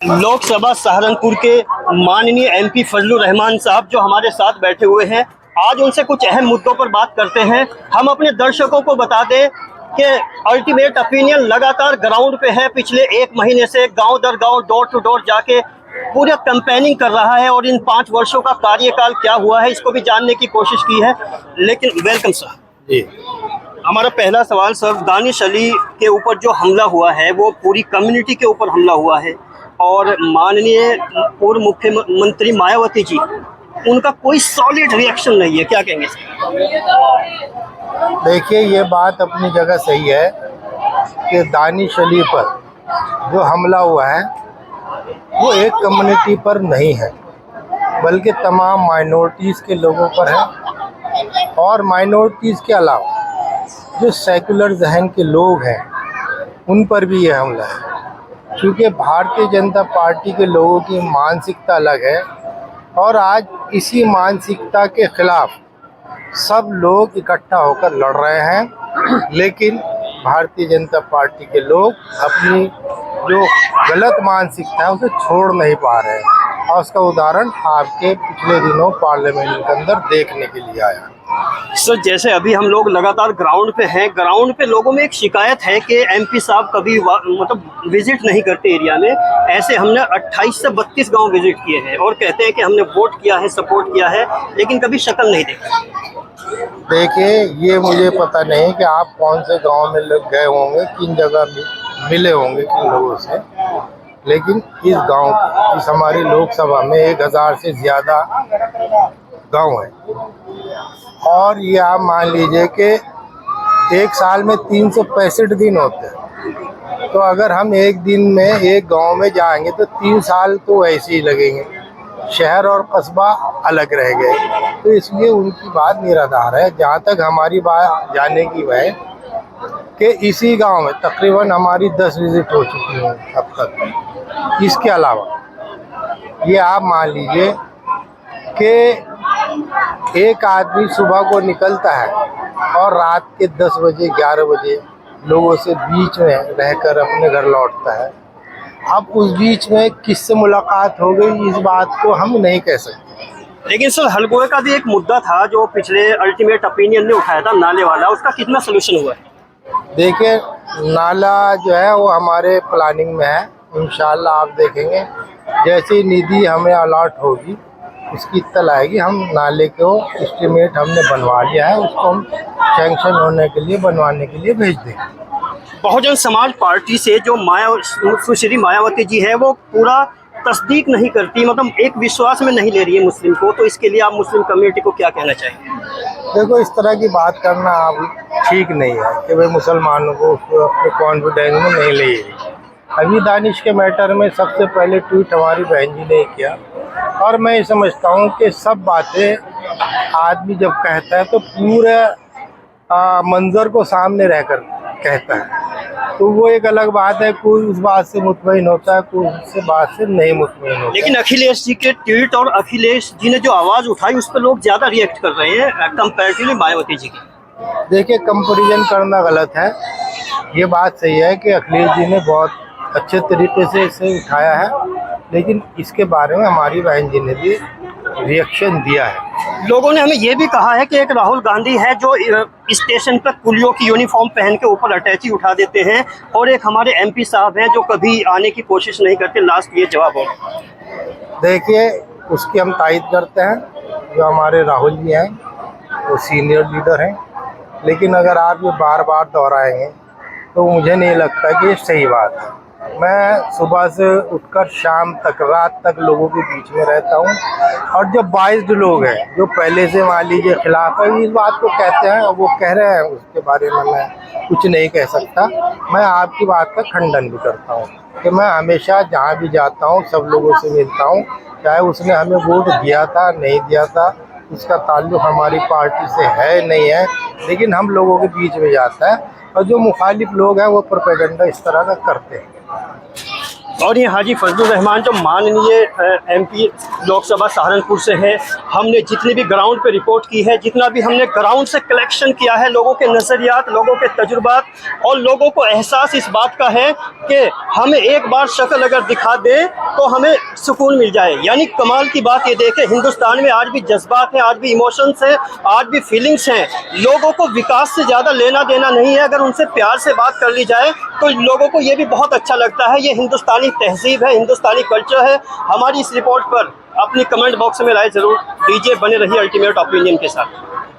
लोकसभा सहारनपुर के माननीय एमपी फजलुर रहमान साहब जो हमारे साथ बैठे हुए हैं, आज उनसे कुछ अहम मुद्दों पर बात करते हैं। हम अपने दर्शकों को बता दें कि अल्टीमेट ओपिनियन लगातार ग्राउंड पे है। पिछले एक महीने से गांव दर गांव, डोर टू डोर जाके पूरा कैंपेनिंग कर रहा है और इन 5 वर्षों का कार्यकाल क्या हुआ है इसको भी जानने की कोशिश की है। लेकिन वेलकम सर जी। हमारा पहला सवाल सर, दानिश अली के ऊपर जो हमला हुआ है वो पूरी कम्युनिटी के ऊपर हमला हुआ है और माननीय पूर्व मुख्यमंत्री मायावती जी, उनका कोई सॉलिड रिएक्शन नहीं है, क्या कहेंगे? देखिए, ये बात अपनी जगह सही है कि दानिश अली पर जो हमला हुआ है वो एक कम्युनिटी पर नहीं है बल्कि तमाम माइनॉरिटीज़ के लोगों पर है। और माइनॉरिटीज़ के अलावा जो सेकुलर जहन के लोग हैं उन पर भी ये हमला है, क्योंकि भारतीय जनता पार्टी के लोगों की मानसिकता अलग है और आज इसी मानसिकता के खिलाफ सब लोग इकट्ठा होकर लड़ रहे हैं। लेकिन भारतीय जनता पार्टी के लोग अपनी जो गलत मानसिकता है उसे छोड़ नहीं पा रहे हैं और उसका उदाहरण आपके पिछले दिनों पार्लियामेंट के अंदर देखने के लिए आया। सर, जैसे अभी हम लोग लगातार ग्राउंड पे हैं, ग्राउंड पे लोगों में एक शिकायत है कि एमपी साहब कभी मतलब विजिट नहीं करते एरिया में। ऐसे हमने 28 से 32 गांव विजिट किए हैं और कहते हैं कि हमने वोट किया है, सपोर्ट किया है, लेकिन कभी शक्ल नहीं देखी। देखिए, ये मुझे पता नहीं कि आप कौन से गांव में लोग गए होंगे, किन जगह मिले होंगे किन लोगों से, लेकिन इस गांव इस हमारी लोकसभा में 1000 से ज़्यादा गांव है और ये आप मान लीजिए कि एक साल में 365 दिन होते हैं। तो अगर हम एक दिन में एक गांव में जाएंगे तो 3 साल तो ऐसे ही लगेंगे। शहर और कस्बा अलग रह गए, तो इसलिए उनकी बात निराधार है। जहाँ तक हमारी बात जानने की है कि इसी गांव में तकरीबन हमारी 10 विजिट हो चुकी हैं अब तक। इसके अलावा ये आप मान लीजिए कि एक आदमी सुबह को निकलता है और रात के 10 बजे 11 बजे लोगों से बीच में रहकर अपने घर लौटता है। अब उस बीच में किससे मुलाकात हो गई इस बात को हम नहीं कह सकते। लेकिन सर, हलगोए का भी एक मुद्दा था जो पिछले अल्टीमेट ओपिनियन ने उठाया था, नाले वाला, उसका कितना सोल्यूशन हुआ है? देखिए, नाला जो है वो हमारे प्लानिंग में है। इंशाल्लाह आप देखेंगे जैसे निधि हमें अलॉट होगी उसकी इत्तला आएगी। हम नाले को एस्टीमेट हमने बनवा लिया है, उसको हम सैंक्शन होने के लिए बनवाने के लिए भेज देंगे। बहुजन समाज पार्टी से जो सुश्री मायावती जी है वो पूरा तस्दीक नहीं करती, मतलब एक विश्वास में नहीं ले रही है मुस्लिम को, तो इसके लिए आप मुस्लिम कम्युनिटी को क्या कहना चाहेंगे? देखो, इस तरह की बात करना आप ठीक नहीं है कि भाई मुसलमानों को अपने कॉन्फिडेंस में नहीं ले रही। अभी दानिश के मैटर में सबसे पहले ट्वीट हमारी बहन जी ने किया और मैं ये समझता हूँ कि सब बातें आदमी जब कहता है तो पूरे मंजर को सामने रहकर कहता है, तो वो एक अलग बात है। कोई उस बात से मुतमईन होता है, कोई उस बात से नहीं मुतमईन होता। लेकिन अखिलेश जी के ट्वीट और अखिलेश जी ने जो आवाज़ उठाई उस पर लोग ज़्यादा रिएक्ट कर रहे हैं कंपैरेटिवली मायावती जी की। देखिए, कंपैरिजन करना गलत है। ये बात सही है कि अखिलेश जी ने बहुत अच्छे तरीके से इसे उठाया है, लेकिन इसके बारे में हमारी बहन जी ने भी रिएक्शन दिया है। लोगों ने हमें ये भी कहा है कि एक राहुल गांधी है जो स्टेशन पर कुलियों की यूनिफॉर्म पहन के ऊपर अटैची उठा देते हैं और एक हमारे एमपी साहब हैं जो कभी आने की कोशिश नहीं करते। लास्ट ये जवाब हो। देखिए, उसकी हम तायद करते हैं। जो हमारे राहुल जी हैं वो सीनियर लीडर हैं, लेकिन अगर आप ये बार बार दोहराएंगे तो मुझे नहीं लगता कि ये सही बात है। मैं सुबह से उठकर शाम तक, रात तक लोगों के बीच में रहता हूँ और जो बाइस्ड लोग हैं जो पहले से मान लीजिए खिलाफ है इस बात को कहते हैं, वो कह रहे हैं, उसके बारे में मैं कुछ नहीं कह सकता। मैं आपकी बात का खंडन भी करता हूँ कि मैं हमेशा जहाँ भी जाता हूँ सब लोगों से मिलता हूँ, चाहे उसने हमें वोट दिया था नहीं दिया था, उसका ताल्लुक़ हमारी पार्टी से है नहीं है, लेकिन हम लोगों के बीच में जाता है और जो मुखालिफ लोग हैं वो प्रोपेगेंडा इस तरह का करते हैं। और ये हाजी फजलुर रहमान जो माननीय MP लोकसभा सहारनपुर से है, हमने जितनी भी ग्राउंड पे रिपोर्ट की है, जितना भी हमने ग्राउंड से कलेक्शन किया है, लोगों के नज़रियात, लोगों के तजुर्बात और लोगों को एहसास इस बात का है कि हमें एक बार शक्ल अगर दिखा दे तो हमें सुकून मिल जाए। यानी कमाल की बात ये देखें, हिंदुस्तान में आज भी जज्बात हैं, आज भी इमोशंस हैं, आज भी फीलिंग्स हैं। लोगों को विकास से ज़्यादा लेना देना नहीं है। अगर उनसे प्यार से बात कर ली जाए तो लोगों को ये भी बहुत अच्छा लगता है। ये हिंदुस्तानी तहजीब है, हिंदुस्तानी कल्चर है। हमारी इस रिपोर्ट पर अपनी कमेंट बॉक्स में राय ज़रूर दीजिए। बने रहिए अल्टीमेट ओपिनियन के साथ।